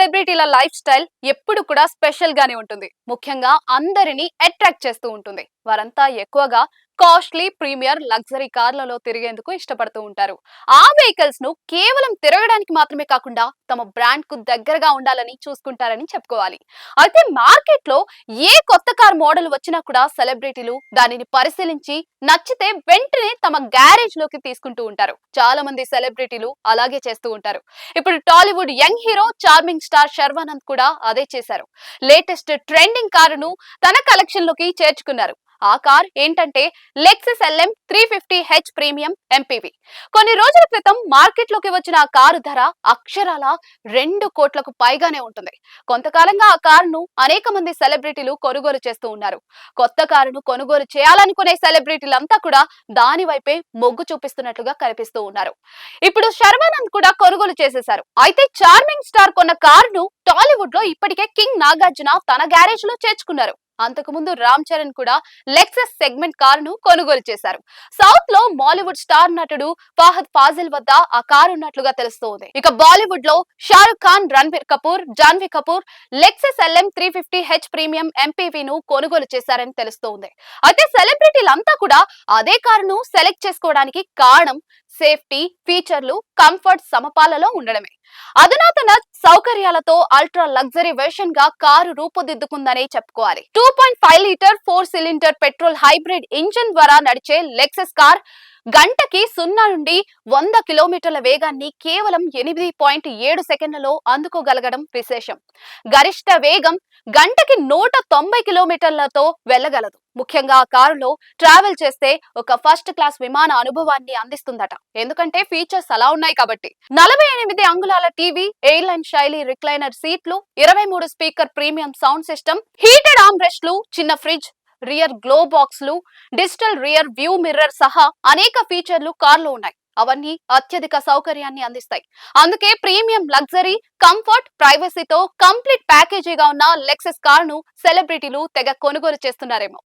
సెలబ్రిటీల life style ఎప్పుడు కూడా special గానే ఉంటుంది. ముఖ్యంగా అందరిని అట్రాక్ట్ చేస్తూ ఉంటుంది. వారంతా ఎక్కువగా కాస్ట్లీ ప్రీమియర్ లగ్జరీ కార్లలో తిరిగేందుకు ఇష్టపడుతూ ఉంటారు. ఆ వెహికల్స్ ను కేవలం తిరగడానికి మాత్రమే కాకుండా తమ బ్రాండ్ కు దగ్గరగా ఉండాలని చూసుకుంటారని చెప్పుకోవాలి. అయితే మార్కెట్ లో ఏ కొత్త కార్ మోడల్ వచ్చినా కూడా సెలబ్రిటీలు దానిని పరిశీలించి నచ్చితే వెంటనే తమ గ్యారేజ్ లోకి తీసుకుంటూ ఉంటారు. చాలా మంది సెలబ్రిటీలు అలాగే చేస్తూ ఉంటారు. ఇప్పుడు Tollywood young hero charming star Sharwanand కూడా అదే చేశారు. లేటెస్ట్ ట్రెండింగ్ కారును తన కలెక్షన్ లోకి చేర్చుకున్నారు. ఆ కార్ ఏంటంటే Lexus LM 350H premium MPV. కొన్ని రోజుల క్రితం మార్కెట్ లోకి వచ్చిన ఆ కారు ధర అక్షరాల 2 కోట్లకు పైగానే ఉంటుంది. కొంతకాలంగా ఆ కారును అనేక మంది సెలబ్రిటీలు కొనుగోలు చేస్తూ ఉన్నారు. కొత్త కారును కొనుగోలు చేయాలనుకునే సెలబ్రిటీలంతా కూడా దాని వైపే మొగ్గు చూపిస్తున్నట్లుగా కనిపిస్తూ ఉన్నారు. ఇప్పుడు శర్వానంద్ కూడా కొనుగోలు చేసేశారు. అయితే చార్మింగ్ స్టార్ కొన్న కారును టాలీవుడ్ లో ఇప్పటికే కింగ్ నాగార్జున తన గ్యారేజ్ లో చేర్చుకున్నారు. అంతకు ముందు రామ్ చరణ్ కూడా లెక్సస్ సెగ్మెంట్ కారును కొనుగోలు చేశారు. సౌత్ లో బాలీవుడ్ స్టార్ నటుడు ఫహద్ ఫాజిల్ వద్ద ఆ కారు ఉన్నట్లుగా తెలుస్తోంది. ఇక బాలీవుడ్ లో Shahrukh Khan, Ranbir Kapoor, Janhvi Kapoor Lexus LM 350H premium MPV ను కొనుగోలు చేశారని తెలుస్తోంది. అయితే సెలబ్రిటీలంతా కూడా అదే కారును సెలెక్ట్ చేసుకోవడానికి కారణం సేఫ్టీ, ఫీచర్లు, కంఫర్ట్ సమపాలలో ఉండడమే. అధునాతన సౌకర్యాలతో అల్ట్రా లగ్జరీ వెర్షన్ గా కారు రూపుదిద్దుకుందనే చెప్పుకోవాలి. 2.5 litre 4 cylinder petrol hybrid engine ద్వారా నడిచే లెక్సస్ కార్ గంటకి 0 నుండి 100 కిలోమీటర్ల వేగాన్ని కేవలం 8.7 సెకండ్లలో అందుకోగలగడం విశేషం. గరిష్ట వేగం గంటకి 190 కిలోమీటర్లతో వెళ్లగలదు. ముఖ్యంగా ఆ కారులో ట్రావెల్ చేస్తే ఒక ఫస్ట్ క్లాస్ విమాన అనుభవాన్ని అందిస్తుందట. ఎందుకంటే ఫీచర్స్ అలా ఉన్నాయి కాబట్టి. 48 అంగుళాల టీవీ, ఎయిర్లైన్ శైలి రిక్లైనర్ సీట్లు, 23 speaker premium sound system, heated arm రెస్ట్లు, చిన్న ఫ్రిడ్జ్, రియర్ గ్లో బాక్స్ లు, డిజిటల్ రియర్ వ్యూ మిర్రర్ సహా అనేక ఫీచర్లు కార్లో ఉన్నాయి. అవన్నీ అత్యధిక సౌకర్యాన్ని అందిస్తాయి. అందుకే ప్రీమియం లగ్జరీ, కంఫర్ట్, ప్రైవసీతో కంప్లీట్ ప్యాకేజీగా ఉన్న లెక్సస్ కారును సెలబ్రిటీలు తెగ కొనుగోలు చేస్తున్నారేమో.